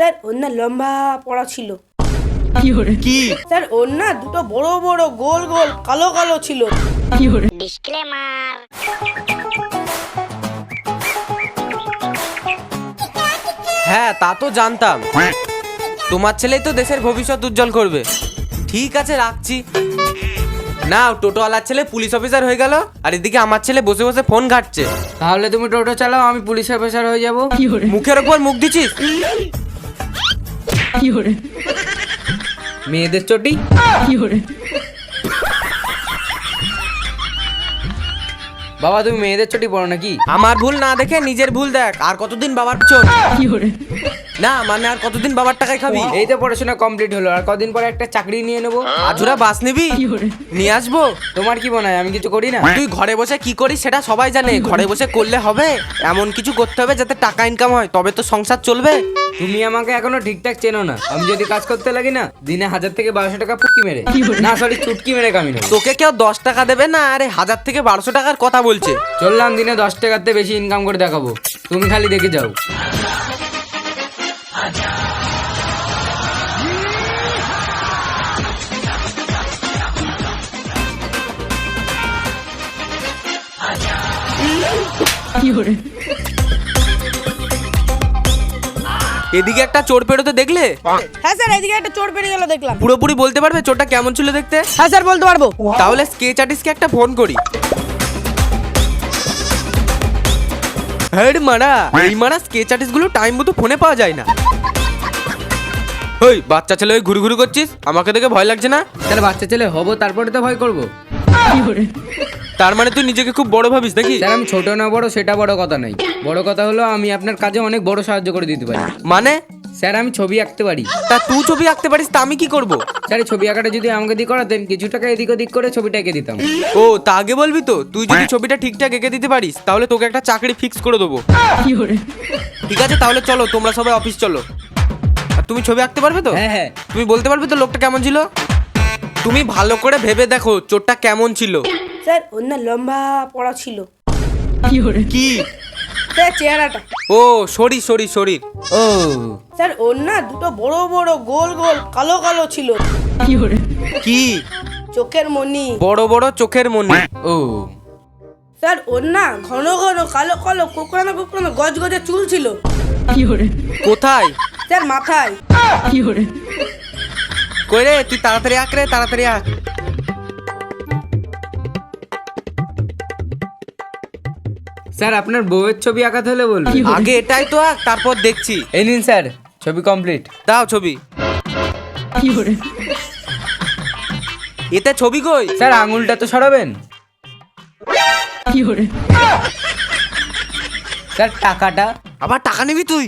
Sir ওর না লম্বা পড়া ছিল। কি? স্যার ওর না দুটো বড় বড় গোল গোল কালো কালো ছিল। ডিসক্লেমার। হ্যাঁ তা তো জানতাম, তোমার ছেলেই তো দেশের ভবিষ্যৎ উজ্জ্বল করবে। ঠিক আছে রাখছি। না, টোটোওয়ালার ছেলে পুলিশ অফিসার হয়ে গেল, আর এদিকে আমার ছেলে বসে বসে ফোন ঘাটছে। তাহলে তুমি টোটো চালাও, আমি পুলিশ অফিসার হয়ে যাবো। মুখের ওপর মুখ দিছিস। মেয়েদের চটি। বাবা তুমি মেয়েদের চটি পড়ো নাকি? আমার ভুল না দেখে নিজের ভুল দেখ। আর কতদিন বাবার চোট? না মানে আর কতদিন বাবার টাকায় খাবি? এই তো পড়াশোনা কমপ্লিট হলো, আর কদিন পরে একটা চাকরি নিয়ে নেবো। আজুরা বাস নিবি? নিয়ে আসবো। তোমার কি মনে হয় আমি কিছু করি না? তুই ঘরে বসে কি করিস সেটা সবাই জানে। ঘরে বসে করলে হবে? এমন কিছু করতে হবে যাতে টাকা ইনকাম হয়, তবে তো সংসার চলবে। তুমি আমাকে এখনো ঠিকঠাক চেনো না। আমি যদি কাজ করতে লাগি না, দিনে 1000 থেকে 1200 টাকা পুটকি মেরে, না সরি চুটকি মেরে কামি নেবো। তোকে কেউ 10 টাকা দেবে না, আরে 1000 থেকে 1200 টাকার কথা বলছে। চললাম দিনে 10 টাকার থেকে বেশি ইনকাম করে দেখাবো, তুমি খালি দেখে যাও। এদিকে একটা চোর পেরোতে দেখলে? হ্যাঁ স্যার এদিকে একটা চোর পেরিয়ে গেল দেখলাম। পুরোপুরি বলতে পারবে চোরটা কেমন ছিল দেখতে? হ্যাঁ স্যার বলতে পারবো। তাহলে স্কেচ আর্টিস্টকে একটা ফোন করি। হেড মারা, এই মারা স্কেচ আর্টিস্ট গুলো টাইম মতো ফোনে পাওয়া যায় না। ওই বাচ্চা ছেলে ওই ঘুরু ঘুরু করছিস, আমাকে দেখে ভয় লাগছে না? তাহলে বাচ্চা ছেলে হবো তারপরে তো ভয় করবো। তার মানে তুই নিজেকে খুব বড় ভাবিস নাকি? স্যার আমি ছোট না বড় সেটা বড় কথা নাই, বড় কথা হলো আমি আপনার কাজে অনেক বড় সাহায্য করে দিতে পারি। মানে? স্যার আমি ছবি আঁকতে পারি। তা তুই ছবি আঁকতে পারিস, তা আমি কি করব? স্যার এই ছবি আঁকাটা যদি আমাকে দিয়ে করাতেন, কিছু টাকা এদিক ওদিক করে ছবিটা এঁকে দিতাম। ও তা আগে বলবি তো। তুই যদি ছবিটা ঠিকঠাক এঁকে দিতে পারিস তাহলে তোকে একটা চাকরি ফিক্স করে দেবো। ঠিক আছে তাহলে চলো, তোমরা সবাই অফিস চলো। আর তুমি ছবি আঁকতে পারবে তো? হ্যাঁ হ্যাঁ। তুমি বলতে পারবে তো লোকটা কেমন ছিল? তুমি ভালো করে ভেবে দেখো চোরটা কেমন ছিল। স্যার ওর না লম্বা পড়া ছিল। কি? স্যার চেহারাটা। ও শরীর শরীর শরীর। ও স্যার ওর না দুটো বড় বড় গোল গোল কালো কালো ছিল। কি? চোখের মনি। বড় বড় চোখের মনি। ও স্যার ওর না ঘন ঘন কালো কালো কোকড়ানো কোকড়ানো গজ গজে চুল ছিল। কোথায়? স্যার মাথায়। কই রে, তুই তাড়াতাড়ি আঁক রে, তাড়াতাড়ি আঁক। স্যার আপনার বউয়ের ছবি আঁকাতে হলে বলবেন। আগে এটাই তো আঁক, তারপর দেখছি। এই নিন স্যার ছবি কমপ্লিট। দাও ছবি। এতে ছবি কই? স্যার আঙুলটা তো সরাবেন। স্যার টাকাটা। আবার টাকা নিবি তুই?